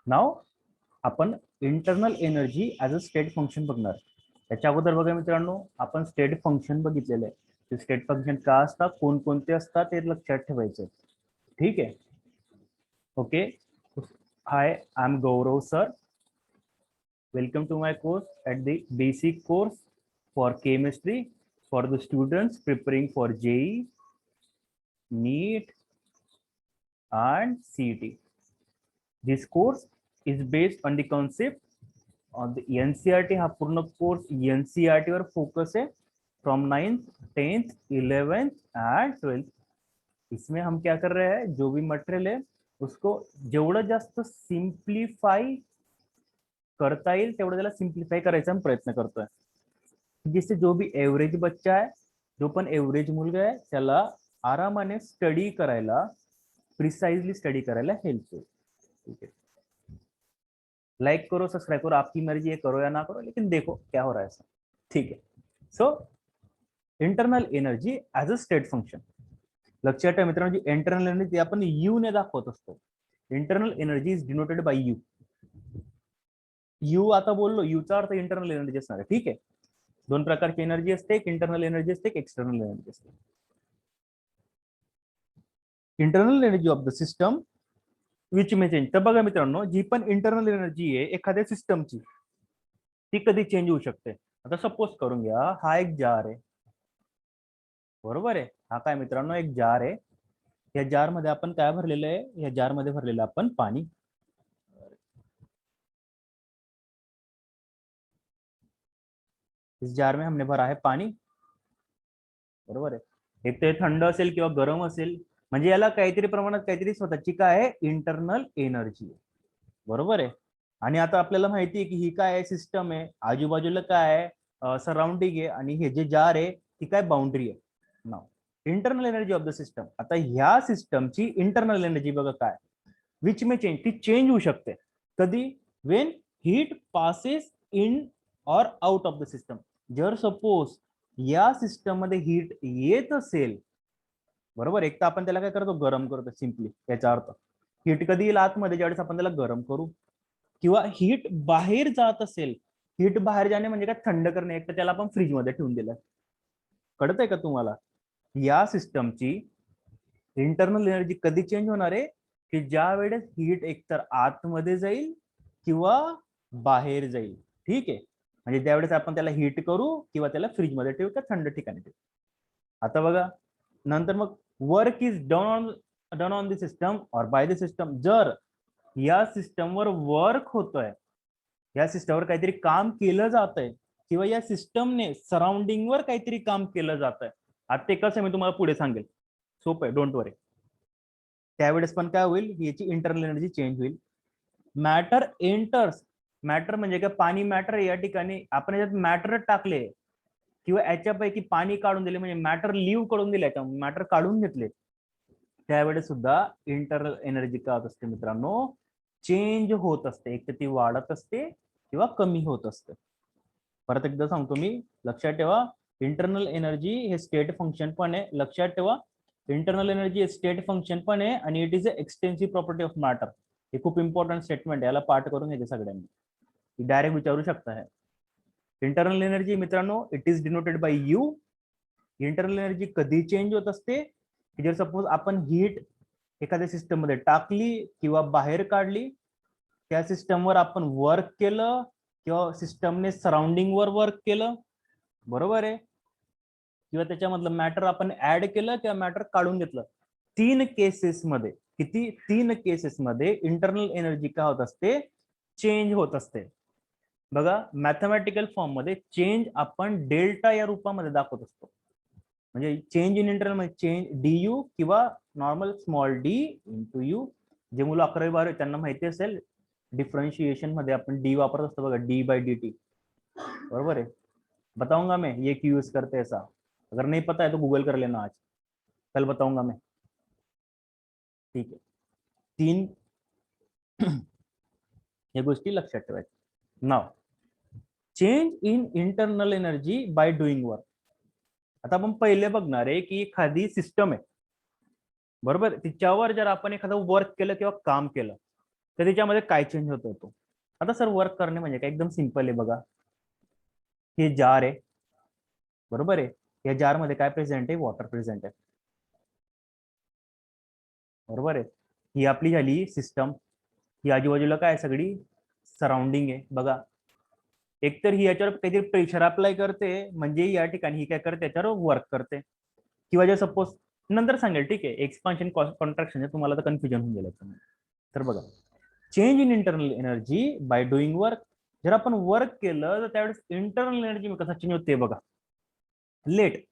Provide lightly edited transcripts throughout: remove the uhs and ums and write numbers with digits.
नाव आपण internal energy as a state function बघणार. त्याच्या अगोदर बघा मित्रांनो, आपण स्टेट फंक्शन बघितलेलं आहे. ते स्टेट फंक्शन का असतात, कोणकोणते असतात ते लक्षात ठेवायचं. ठीक आहे. Okay. Hi, I am Gaurav sir. Welcome to my course at the basic course for chemistry for the students preparing for JEE, NEET and CET. This course is based on the concept of the NCERT. हा पूर्ण course NCERT वर focus है from 9th, 10th, 11th and 12th. इसमें हम क्या कर रहे हैं, जो भी मटेरियल है उसको जेवढं जास्त सिंप्लिफाई करता येईल तेवढं त्याला सिंप्लिफाई करायचा हम प्रयत्न करतोय, जिससे जो भी एव्हरेज बच्चा आहे, जो पण एव्हरेज मुलगा आहे, त्याला आरामाने स्टडी करायला, प्रिसाइजली स्टडी करायला हेल्प होईल. ठीक है, लाइक करो, सब्सक्राइब करो, आपकी मर्जी है, करो या ना करो, लेकिन देखो क्या हो रहा है ऐसा. ठीक है. So internal energy as a state function. लक्षात ठेवा मित्रांनो, जी इंटरनल एनर्जी आपण यू ने दाखवत असतो. Internal energy is denoted by you. You आता बोललो, यूचा अर्थ इंटरनल एनर्जी असणार आहे. ठीक आहे. दोन प्रकारची एनर्जी असते, एक इंटरनल एनर्जी असते, एक एक्सटर्नल एनर्जी असते. Internal energy of the system which may change. तर बघा मित्रांनो, जी पण इंटरनल एनर्जी आहे एखाद्या सिस्टमची, ती कधी चेंज होऊ शकते. आता सपोज करून घ्या, हा एक जार आहे, बरोबर आहे. हा काय मित्रांनो, एक जार आहे. या जार मध्ये आपण काय भरलेलं आहे, या जार मध्ये भरलेलं आपण पाणी. इस जार में हमने भरा है पाणी, बरोबर आहे. एक ते थंड असेल किंवा गरम असेल, म्हणजे याला काहीतरी प्रमाणात काहीतरी स्वतःची काय आहे, इंटरनल एनर्जी आहे, बरोबर आहे. आणि आता आपल्याला माहिती आहे की ही काय आहे, सिस्टम आहे, आजूबाजूला काय आहे, सराउंडिंग आहे, आणि हे जे जार आहे ती काय बाउंड्री आहे. नाव internal energy of the system. आता ह्या सिस्टमची इंटरनल एनर्जी बघा काय, विच मे चेंज, ती चेंज होऊ शकते. कधी, when heat passes in or out of the system. जर सपोज या सिस्टम मध्ये हीट येत असेल, बरोबर, एक तर आपण त्याला काय करतो, गरम करतो सिंपली. याचा अर्थ हीट कधी येईल आतमध्ये, ज्यावेळेस आपण त्याला गरम करू. किंवा हीट बाहेर जात असेल, हीट बाहेर जाणे म्हणजे काय, थंड करणे, एक तर त्याला आपण फ्रीज मध्ये ठेवून दिलं. कळत आहे का तुम्हाला. या सिस्टमची इंटरनल एनर्जी कधी चेंज होणार आहे, की ज्या वेळेस हीट एकतर आतमध्ये जाईल किंवा बाहेर जाईल. ठीक आहे. म्हणजे त्यावेळेस आपण त्याला हीट करू किंवा त्याला फ्रीज मध्ये ठेवू किंवा थंड ठिकाणी ठेवू. आता बघा नंतर, मग work is done on the system और बाय द सिस्टम. जर या सिस्टमवर वर्क होतोय, या सिस्टमवर काहीतरी काम केलं जात आहे, किंवा या सिस्टमने सराउंडिंगवर काहीतरी काम केलं जात आहे. आता ते कसं मी तुम्हाला पुढे सांगेल, सोपं आहे, डोंट वरी. त्यावेळेस पण काय होईल, याची इंटरनल एनर्जी चेंज होईल. Matter enters. मॅटर म्हणजे काय, पाणी मॅटर. या ठिकाणी आपण याच्यात मॅटर टाकले किंवा याच्यापैकी पाणी काढून दिले, म्हणजे मॅटर लिव्ह करून दिले, मॅटर काढून घेतले, त्यावेळेस सुद्धा इंटरनल एनर्जी काय होत असते मित्रांनो, चेंज होत असते. एक तर ती वाढत असते किंवा कमी होत असते. परत एकदा सांगतो मी, लक्षात ठेवा, इंटरनल एनर्जी हे स्टेट फंक्शन पण आहे. लक्षात ठेवा, इंटरनल एनर्जी हे स्टेट फंक्शन पण आहे, आणि it is a extensive property of matter. हे खूप इम्पॉर्टंट स्टेटमेंट आहे, याला पाठ करून घ्यायचे सगळ्यांनी, डायरेक्ट विचारू शकता है. इंटरनल एनर्जी मित्रांनो, it is denoted by you. Internal energy कधी चेंज होत असते, की जर सपोज आपण हीट एखाद्या सिस्टम मध्ये टाकली किंवा बाहेर काढली, त्या सिस्टमवर आपण वर्क केलं किंवा सिस्टमने सराउंडिंग वर वर्क केलं, बरोबर आहे, किंवा त्याच्यामधलं मॅटर आपण ऍड केलं किंवा मॅटर काढून घेतलं. 3 केसेसमध्ये, किती, 3 केसेसमध्ये इंटरनल एनर्जी काय होत असते, चेंज होत असते. बघा, मॅथमॅटिकल फॉर्म मध्ये चेंज आपण डेल्टा या रूपामध्ये दाखवत असतो. म्हणजे चेंज इन इंटरनल म्हणजे चेंज डीयू किंवा normal small D into you. जे मुलं 11वी 12वी त्यांना माहिती असेल, डिफरेंशिएशन मध्ये आपण डी वापरत असतो बघा, डी बाय डी टी, बरोबर है. बताऊंगा मैं ये क्यों यूज करते हैं ऐसा. अगर नहीं पता है तो गूगल कर लेना, आज कल बताऊंगा मैं. ठीक है, 3 या गोष्टी लक्षात ठेवायच्या. नाव change in internal energy by doing work. आता आपण पहिले बघणार आहे की एखादी सिस्टम आहे, बरोबर, तिच्यावर जर आपण एखादं वर्क केलं किंवा काम केलं, तर त्याच्यामध्ये काय चेंज होत होतो. आता सर वर्क करणे म्हणजे काय, एकदम सिंपल आहे बघा. हे जार आहे, बरोबर आहे. या जार मध्ये काय प्रेझेंट आहे, वॉटर प्रेझेंट आहे, बरोबर आहे. ही आपली झाली सिस्टम. ही आजूबाजूला काय सगळी सराउंडिंग आहे बघा. एकतर ही याच्यावर काहीतरी प्रेशर अप्लाय करते, म्हणजे या ठिकाणी ही काय करते, याच्यावर वर्क करते. किंवा जर सपोज नंतर सांगेल, ठीक आहे, एक्सपान्शन कॉन्ट्रॅक्शन तुम्हाला तर कन्फ्युजन होऊन गेलं. तर बघा, change in internal energy by doing work. जर आपण वर्क केलं तर त्यावेळेस इंटरनल एनर्जी कसा चेंज होते बघा. Let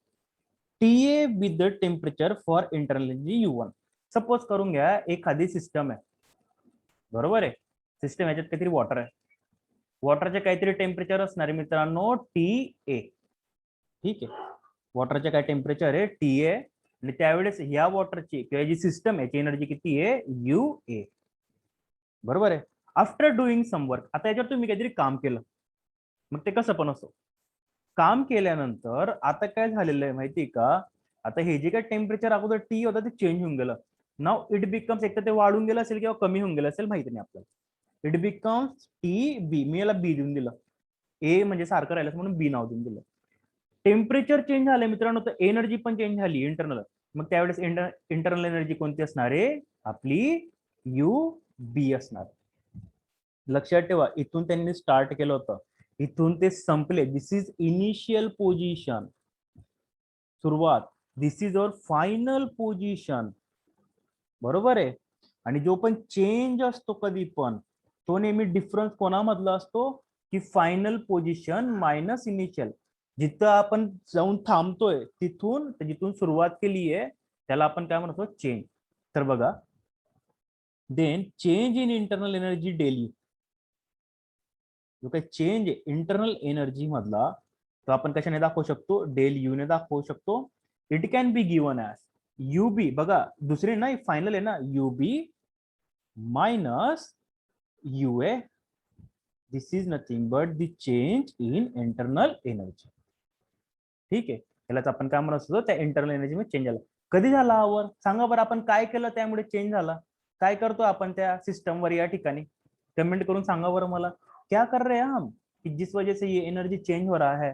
TA with the temperature for internal energy U1. Suppose करून घ्या एखादी सिस्टम आहे, बरोबर आहे. सिस्टम याच्यात काहीतरी वॉटर आहे, वॉटरचे काहीतरी टेम्परेचर असणार आहे मित्रांनो TA. ठीक आहे, वॉटरचे काय टेम्परेचर आहे TA. आणि त्यावेळेस ह्या वॉटरची किंवा जी सिस्टम आहे एनर्जी किती आहे UA, बरोबर आहे. आफ्टर डुईंग सम वर्क, आता याच्यावर तुम्ही काहीतरी काम केलं, मग ते कसं पण असो, काम केल्यानंतर आता काय झालेलं आहे माहिती का, आता हे जे काय टेम्परेचर अगोदर T होतं ते चेंज होऊन गेलं. नाव इट बिकम्स, एक तर ते वाढून गेलं असेल किंवा कमी होऊन गेलं असेल, माहिती नाही आपल्याला. इट बिकम्स TB, मी याला बी देऊन दिलं, ए म्हणजे सारखं राहिलं म्हणून बी नाव देऊन दिलं. टेम्परेचर चेंज झालं मित्रांनो, तर एनर्जी पण चेंज झाली इंटरनल. मग त्यावेळेस इंटरनल एनर्जी कोणती असणार आहे, आपली UB असणार. लक्षात ठेवा, इथून त्यांनी स्टार्ट केलं होतं, इथून ते संपले. दिस इज इनिशियल पोझिशन, सुरुवात. दिस इज अवर फायनल पोझिशन, बरोबर आहे. आणि जो पण चेंज असतो कधी पण, तो नेहमी डिफरन्स कोणामधला असतो, की फायनल पोझिशन मायनस इनिशियल. जिथं आपण जाऊन थांबतोय तिथून, जिथून सुरुवात केली आहे त्याला आपण काय म्हणतो, चेंज. तर बघा, then change in internal energy del U. जो काही चेंज आहे इंटरनल एनर्जी मधला, तो आपण कशाने दाखवू शकतो, डेल यू ने दाखवू शकतो. It can be given as UB, बघा दुसरे नाही, फायनल आहे ना, UB minus UA. This is nothing but the change in internal energy. ठीक आहे, यालाच आपण काय म्हणत असतो, त्या इंटरनल एनर्जी मध्ये चेंज झाला. कधी झाला हा वर्क, सांगा बरं, आपण काय केलं त्यामुळे चेंज झाला. काय करतो आपण त्या सिस्टमवर या ठिकाणी, कमेंट करून सांगा बरं मला. क्या कर रहे हैं हम, कि जिस वजह से ये एनर्जी चेंज हो रहा है,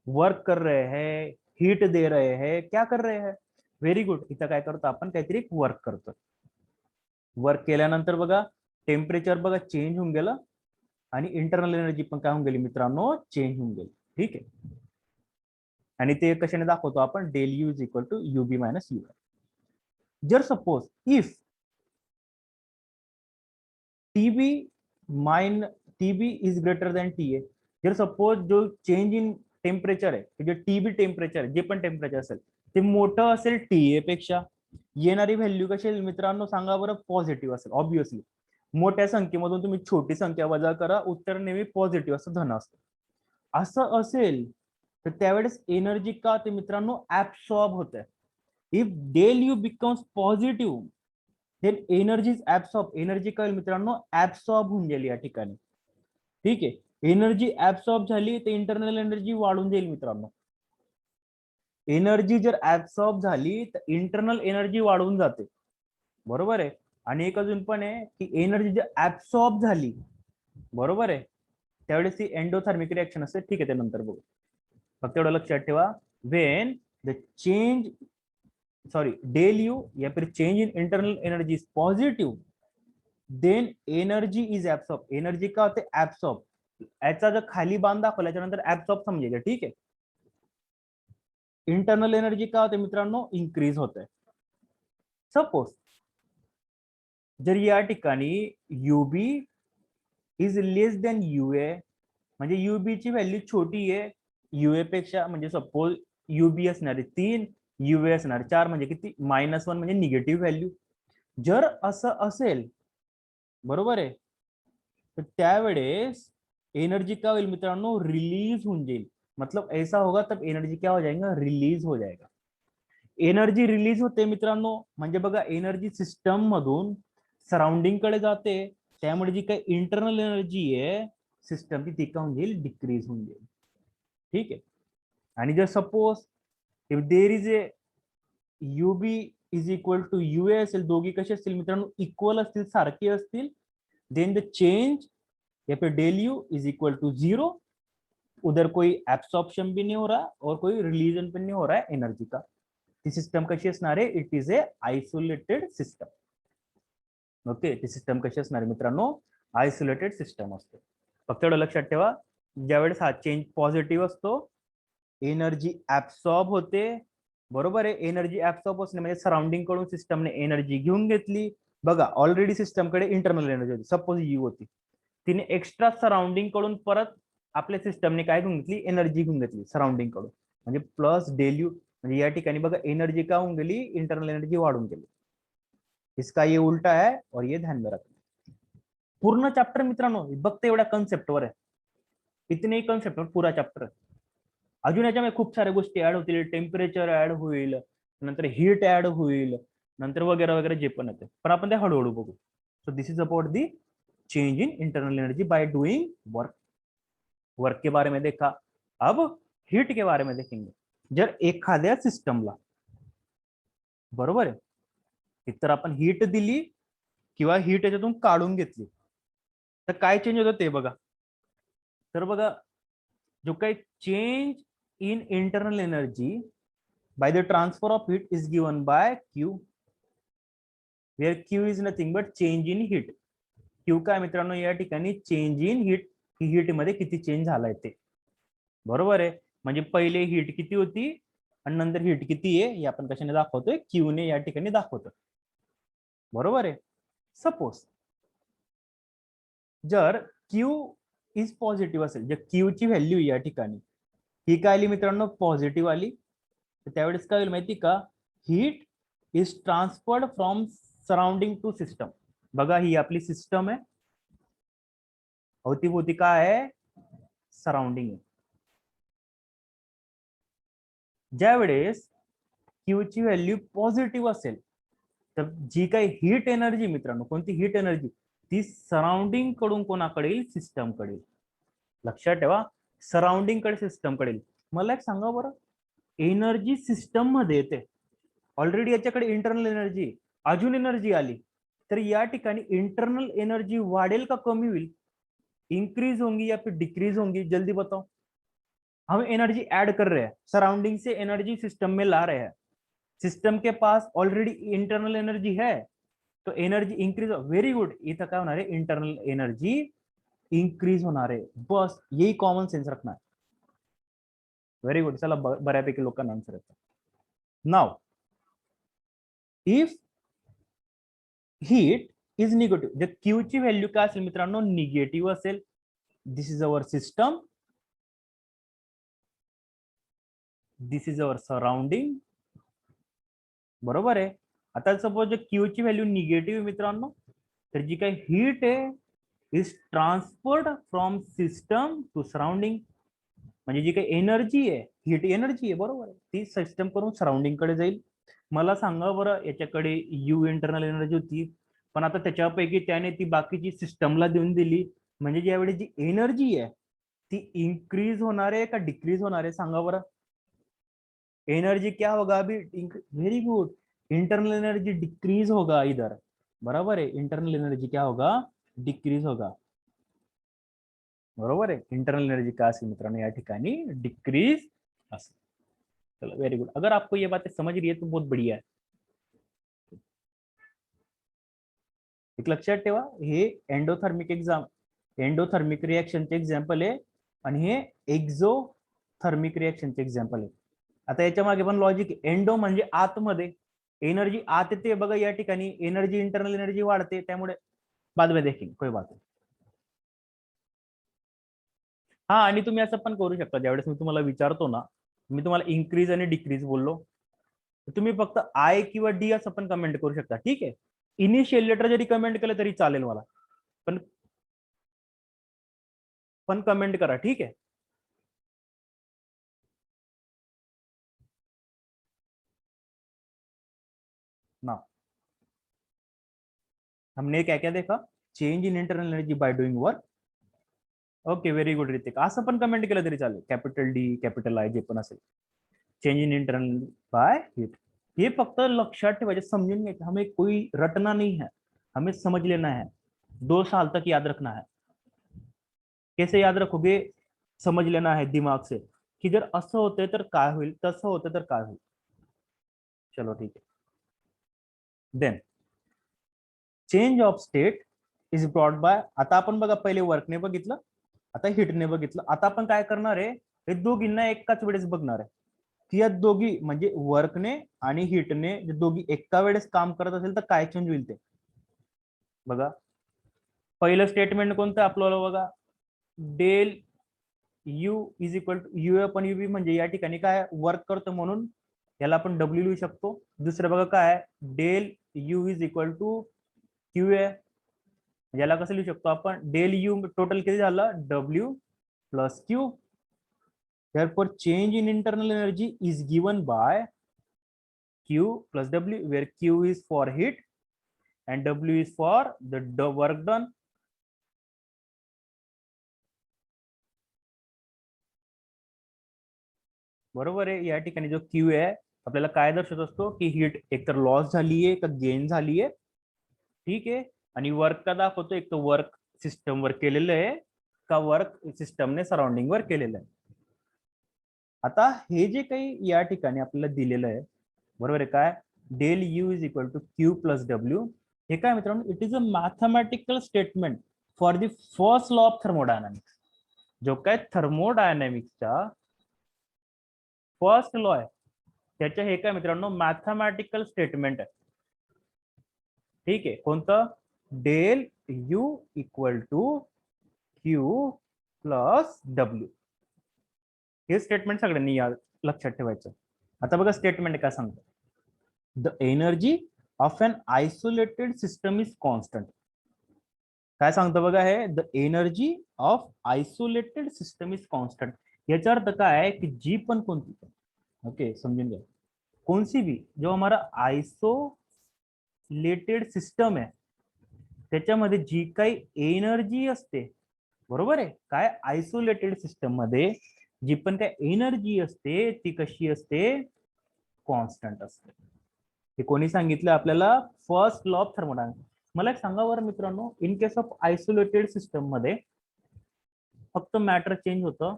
वर्क कर रहे हैं, हीट दे रहे हैं, क्या कर रहे हैं. Very good. इथं काय करतो आपण, काहीतरी वर्क करतो. वर्क केल्यानंतर बघा टेम्परेचर बघा चेंज होऊन गेलं, आणि इंटरनल एनर्जी पण काय होऊन गेली मित्रांनो, चेंज होऊन गेली. ठीक आहे, आणि ते कशाने दाखवतो आपण, del U is equal to UB minus UA. जर suppose if TB is greater than TA, जर सपोज जो चेंज इन टेम्परेचर आहे, जे TB टेम्परेचर, जे पण टेम्परेचर असेल ते मोठं असेल TA पेक्षा, येणारी व्हॅल्यू कशी असेल मित्रांनो, सांगा बरं, पॉझिटिव्ह असेल. ऑब्विसली मोठ्या संख्येमधून तुम्ही छोटी संख्या वजा करा, उत्तर नेहमी पॉझिटिव्ह असं, धन असतं. असं असेल तर त्यावेळेस एनर्जी का ते मित्रांनो ऍब्सॉर्ब होते. If del U becomes positive, then energy is absorb. Energy काय मित्रांनो, ऍब्सॉर्ब होऊन गेली या ठिकाणी. ठीक आहे, एनर्जी ऍब्सॉर्ब झाली तर इंटरनल एनर्जी वाढून जाईल मित्रांनो. एनर्जी जर ऍब्सॉर्ब झाली तर इंटरनल एनर्जी वाढून जाते, बरोबर आहे. आणि एक अजून पण आहे की एनर्जी जर ऍब्सॉर्ब झाली, बरोबर आहे, त्यावेळेस ती एंडोथर्मिक रिएक्शन असते. ठीक आहे, ते नंतर बघू. फक्त एवढं लक्षात ठेवा, when the change, sorry, del U या फिर change in internal energy is positive, then energy is absorb. Energy का होते ऍब्सॉर्ब, याचा जर खाली बांध दाखवला त्याच्यानंतर ऍब्सॉर्ब समजायचं. ठीक आहे, इंटरनल एनर्जी का होते मित्रांनो, इन्क्रीज होते. सपोज जर या ठिकाणी UB is less than UA, म्हणजे UB ची व्हॅल्यू छोटी आहे UA पेक्षा, म्हणजे सपोज UB असणार आहे 3, UA असणार 4, म्हणजे किती, -1 म्हणजे निगेटिव्ह व्हॅल्यू. जर असं असेल, बरोबर आहे, तर त्यावेळेस एनर्जी क्या होईल मित्रांनो, रिलीज होऊन जाईल. मतलब ऐसा होगा तब एनर्जी क्या हो जाएगा, रिलीज हो जाएगा. एनर्जी रिलीज होते मित्रांनो, म्हणजे बघा एनर्जी सिस्टम मधून सराउंडिंग कडे जाते, त्यामुळे जी काही इंटरनल एनर्जी आहे सिस्टमची ती काय होऊन जाईल, डिक्रीज होऊन जाईल. ठीक आहे, आणि जर suppose if there is a UB is equal to UA असेल, दोघी कसे असतील मित्रांनो, इक्वल असतील, सारखे असतील, देन द चेंज या फिर del U is equal to 0, उधर कोई एब्सॉर्प्शन भी नहीं हो रहा और कोई रिलीजन भी नहीं हो रहा है एनर्जी का. ती सिस्टम कशी असणार आहे? It is a isolated system. Okay, ती सिस्टम कशी असणार आहे मित्रांनो? आयसोलेटेड सिस्टम असते. फक्त एवढं लक्षात ठेवा, ज्यावेळेस हा चेंज पॉझिटिव्ह असतो, एनर्जी ऍब्सॉर्ब होते. बरोबर आहे, एनर्जी ऍब्सॉर्ब असणे म्हणजे सराउंडिंग कडून सिस्टमने एनर्जी घेऊन घेतली. बघा, ऑलरेडी सिस्टमकडे इंटरनल एनर्जी होती, सपोज यू होती, तिने एक्स्ट्रा सराउंडिंग कडून परत आपल्या सिस्टमने काय घेऊन घेतली? एनर्जी घेऊन घेतली सराउंडिंग कडून, म्हणजे प्लस डेल यू. म्हणजे या ठिकाणी बघा, एनर्जी का होऊन गेली? इंटरनल एनर्जी वाढून गेली. इसका ये उल्टा है और ये ध्यान में रखना. पूर्ण चॅप्टर मित्रांनो फक्त एवढ्या कन्सेप्टवर आहे, इतने कन्सेप्टवर पुरा चॅप्टर आहे. अजून याच्यामध्ये खूप साऱ्या गोष्टी ऍड होतील, टेम्परेचर ऍड होईल, नंतर हीट ऍड होईल, नंतर वगैरे वगैरे जे पण येते, पण आपण ते हळूहळू बघू. So this is about the change in internal energy by doing work. Work के बारे में देखा, अब हीट के बारे में देखेंगे. जर एखाद्या सिस्टमला, बरोबर आहे, एकतर आपण हीट दिली किंवा हीट याच्यातून काढून घेतली, तर काय चेंज होतं ते बघा. तर बघा, जो काही change in internal energy by the transfer of heat is given by Q, where Q is nothing but change in heat. Q काय मित्रांनो? या ठिकाणी चेंज इन हीट, हीट मध्ये किती चेंज झालाय ते. बरोबर आहे, म्हणजे पहिले हीट किती होती आणि नंतर हीट किती आहे हे आपण कशाने दाखवतोय? Q ने या ठिकाणी दाखवतोय. बरोबर आहे. सपोज जर Q इज पॉझिटिव्ह असेल, जर Q ची व्हॅल्यू या ठिकाणी ही काय आली मित्रांनो? पॉझिटिव्ह आली, तर त्यावेळेस काय होईल माहिती का? Heat is transferred from surrounding to system. बघा, ही आपली सिस्टम आहे, अवतीभोवती काय आहे? सराउंडिंग आहे. ज्यावेळेस Q ची व्हॅल्यू पॉझिटिव्ह असेल, तर जी काही हीट एनर्जी मित्रांनो, कोणती हीट एनर्जी? ती सराउंडिंग कडून कोणाकडे येईल? सिस्टम कडे. लक्षात ठेवा, सराउंडिंग कडे, सिस्टम कडे. मला एक सांगा बरं, एनर्जी सिस्टम मध्ये येते, ऑलरेडी याच्याकडे इंटरनल एनर्जी, अजून एनर्जी आली, तर या ठिकाणी इंटरनल एनर्जी वाढेल का कमी होईल? इंक्रीज होंगी या फिर डिक्रीज होंगी? जल्दी बताओ. हम एनर्जी ऐड कर रहे हैं, सराउंडिंग से एनर्जी सिस्टम में ला रहे हैं, सिस्टम के पास ऑलरेडी इंटरनल एनर्जी है, तो एनर्जी इंक्रीज. Very good. इथं काय होणार आहे? इंटरनल एनर्जी इंक्रीज होणार आहे. बस यही कॉमन सेन्स रखना है. Very good. चला, बऱ्यापैकी लोकांना आन्सर येतं. Now if heat is negative, जर Q ची व्हॅल्यू काय असेल मित्रांनो? निगेटिव्ह असेल. This is our system, this is our surrounding. बरोबर आहे. आता सपोज जर Q ची व्हॅल्यू निगेटिव्ह मित्रांनो, तर जी काही हीट आहे is transferred from system to surrounding. म्हणजे जी काही एनर्जी आहे, हीट एनर्जी आहे, बरोबर आहे, ती सिस्टम करून सराउंडिंग कडे जाईल. मला सांगा बरं, याच्याकडे यू इंटरनल एनर्जी होती, पण आता त्याच्यापैकी त्याने ती बाकीची सिस्टमला देऊन दिली, म्हणजे ज्यावेळी जी एनर्जी आहे ती इंक्रीज होणार आहे का डिक्रीज होणार आहे? सांगा बरं. एनर्जी क्या होगा अभी? Very good. Internal energy decrease होगा इधर. बराबर है, इंटरनल एनर्जी क्या होगा? डिक्रीज होगा. बरोबर आहे. इंटरनल एनर्जी का असेल मित्रांनो? या ठिकाणी डिक्रीज असेल. चलो, वेरी गुड. अगर आपको ये बातें समझ रही है तो बहुत बढ़िया है. एक लक्षात ठेवा, हे एंडोथर्मिक एंडोथर्मिक रिएक्शनचे एक्झाम्पल आहे आणि हे एक्झोथर्मिक रिएक्शनचे एक्झाम्पल आहे. आता याच्या मागे पण लॉजिक, एंडो म्हणजे आतमध्ये, एनर्जी आत येते बघा, या ठिकाणी एनर्जी, इंटरनल एनर्जी वाढते, त्यामुळे बाद में देखेंगे, कोई बात नाही. हा, आणि तुम्ही असं पण करू शकता, ज्यावेळेस मी तुम्हाला विचारतो ना, मी तुम्हाला इन्क्रीज आणि डिक्रीज बोललो, तुम्ही फक्त आय किंवा डी असं पण कमेंट करू शकता. ठीक आहे, इनिशियल लेटर जरी कमेंट केलं तरी चालेल मला, पण कमेंट करा. ठीक है. ना हमने क्या क्या देखा? Change in internal energy by doing work. Okay, very good Hrithik. असं पण कमेंट केलं तरी चालेल, कॅपिटल डी, कॅपिटल आय, जे पण असेल. Change in internal by heat. ये फक्त लक्षात ठेवायचे, समजून घ्यायचं, हमें कोई रटना नहीं है, हमें समझ लेना है. 2 साल तक याद रखना है। कैसे याद रखोगे, समझ लेना है दिमाग से की जर असं होतंय तर काय होईल, तसं होतं तर काय होईल. चलो ठीक आहे. Then change of state is brought by, आता आपण बघा पहिले वर्कने बघितलं, आता हिटने बघितलं, आता आपण काय करणार आहे, हे दोघींना एकाच वेळेस बघणार आहे की या दोघी म्हणजे वर्कने आणि हिटने दोघी एका वेळेस काम करत असेल तर काय चेंज होईल ते बघा. पहिलं स्टेटमेंट कोणतं आपल्याला बघा, del U is equal to U upon U B, म्हणजे या ठिकाणी काय वर्क करतो म्हणून याला आपण डब्ल्यू लिहू शकतो. दुसरं बघा काय, del U is equal to Q A, याला कसं लिहू शकतो आपण, डेल यू टोटल किती झालं, W plus Q. Therefore, change in internal energy is given by Q plus W, where Q is for heat and W is for the work done. बरोबर आहे. या ठिकाणी जो Q आहे आपल्याला काय दर्शवत असतो की हीट एकतर लॉस झाली आहे का गेन झाली आहे, ठीक आहे. आणि वर्क का दाखवतो, एक तो वर्क सिस्टम वर केलेलं आहे का वर्क सिस्टमने सराउंडिंग वर केलेलं आहे. आता हे जे काही या ठिकाणी आपल्याला दिलेलं आहे, बरोबर आहे, काय del U is equal to Q plus W, हे काय मित्रांनो, it is a mathematical statement for the first law of thermodynamics. जो काय थर्मोडायनामिक्सचा फर्स्ट लॉ आहे त्याच्या हे काय मित्रांनो मॅथमॅटिकल स्टेटमेंट आहे, ठीक आहे. कोणतं, del U equal to Q plus W, हे स्टेटमेंट सगळ्यांनी लक्षात ठेवायचं. आता बघा स्टेटमेंट काय सांगतो, the energy of an isolated system is constant. काय सांगतो बघा हे, the energy of isolated system is constant. याचा अर्थ काय आहे की जी पण कोणती, ओके समजून घ्या, कोणसी भी जो हमारा आयसोलेटेड सिस्टम आहे त्याच्यामध्ये जी काही एनर्जी असते, बरोबर आहे, काय आयसोलेटेड सिस्टम मध्ये जी पण काय एनर्जी असते ती कशी असते, कॉन्स्टंट असते. हे कोणी सांगितलं आपल्याला, फर्स्ट लॉ ऑफ थर्मोडायनामिक्स. मला एक सांगा बरं मित्रांनो, in case of isolated system मध्ये फक्त मॅटर चेंज होतं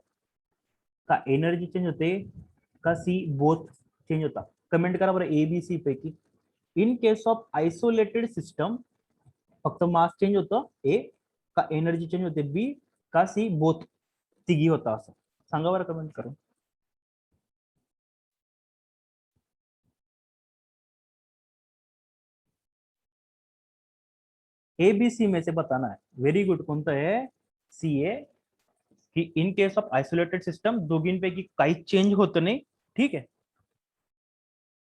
का एनर्जी चेंज होते का सी बोथ चेंज होता, कमेंट करा बरं ए बी सी पैकी. In case of isolated system फक्त मास चेंज होतं ए, का एनर्जी चेंज होते बी, का सी बोथ तिघी होता, असं सांगा बरं कमेंट करून. ए बी सी में से बताना है. Very good. कोणतं आहे, सी ए, की in case of isolated system दोघींपैकी काहीच चेंज होत नाही, ठीक आहे,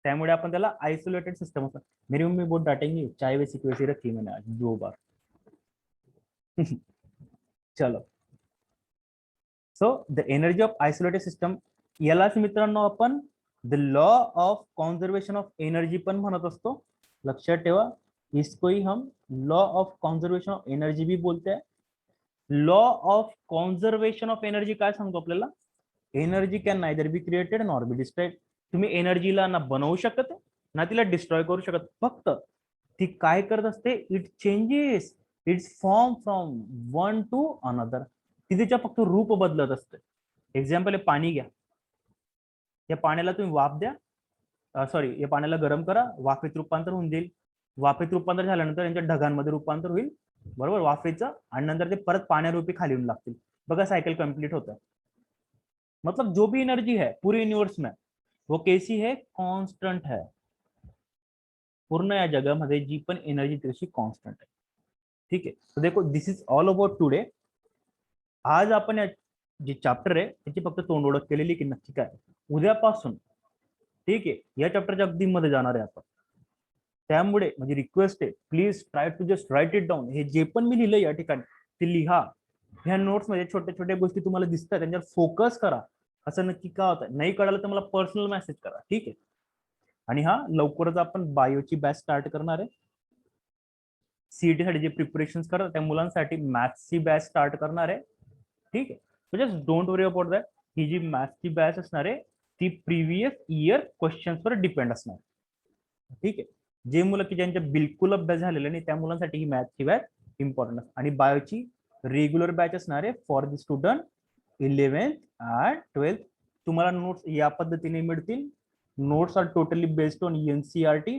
त्यामुळे आपण त्याला आयसोलेटेड सिस्टम असं. मेरी मम्मी बहुत डांटेंगी, चाय वैसी की वैसी रखी मैंने आज 2 बार. चलो, so the energy of isolated system, यालाच मित्रांनो आपण the law of conservation of energy पण म्हणत असतो. लक्षात ठेवा, इसको ही हम law of conservation of energy भी बोलते हैं. Law of conservation of energy काय सांगतो आपल्याला, energy can neither be created nor be destroyed. तुम्ही एनर्जीला ना बनवू शकत ना तिला डिस्ट्रॉय करू शकत, फक्त ती काय करत असते, it changes it's form from one two another. ती तिच्या फक्त रूप बदलत असते. एक्झाम्पल आहे, पाणी घ्या, या पाण्याला तुम्ही वाफ द्या, सॉरी या पाण्याला गरम करा, वाफेत रूपांतर होऊन जाईल. वाफेत रूपांतर झाल्यानंतर यांच्या ढगांमध्ये रूपांतर होईल, बरोबर, वाफेचं, आणि नंतर ते परत पाण्यारूपी खाली येऊन लागतील. बघा सायकल कंप्लीट होतं. मतलब जो भी एनर्जी है पूरे यूनिवर्स में वो कैसी है, कांस्टेंट है. पूर्ण या जगामध्ये जी पण एनर्जी तशी कांस्टेंट आहे, ठीक आहे. तो देखो दिस इज ऑल अबाउट टुडे. आज आपण या जे चॅप्टर आहे त्याची फक्त तोंड ओळख केलेली की नक्की काय, उद्यापासून ठीक आहे या चॅप्टरच्या अगदी मध्ये जाणार आहे आपण. त्यामुळे म्हणजे रिक्वेस्ट आहे, please try to just write it down. हे जे पण मी लिहिलंय या ठिकाणी ते लिहा. ह्या नोट्स मध्ये छोट्या छोट्या गोष्टी तुम्हाला दिसतात त्यांच्यावर फोकस करा. असं नक्की का होतं, नाही कळालं तर मला पर्सनल मेसेज करा, ठीक आहे. आणि हा लवकरच आपण बायोची बॅच स्टार्ट करणार आहे. सीईटी साठी जे प्रिपरेशन करतात त्या मुलांसाठी मॅथ्सची बॅच स्टार्ट करणार आहे, ठीक आहे. So just don't worry about that. ही जी मॅथ्सची बॅच असणार आहे ती प्रिव्हियस इयर क्वेश्चन्सवर डिपेंड असणार, ठीक आहे. जे मुलं की ज्यांच्या बिलकुल अभ्यास झालेला नाही त्या मुलांसाठी ही मॅथ्सची बॅच इम्पॉर्टंट आणि बायोची रेग्युलर बॅच असणार आहे for the student 11th and 12th. तुम्हाला नोट्स या पद्धतीने मिळतील. Notes are totally based on NCERT.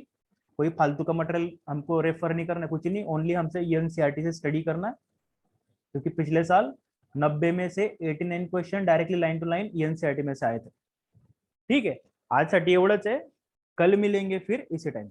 कोई फालतू का मटेरियल हमको रेफर नहीं करना, कुछ नहीं, ओनली हमसे एनसीईआरटी से स्टडी करना, क्योंकि पिछले साल 90 में से 89 question directly line to line NCERT में से आए थे. ठीक है, आज साठी एवढंच आहे. कल मिलेंगे फिर इसी टाइम.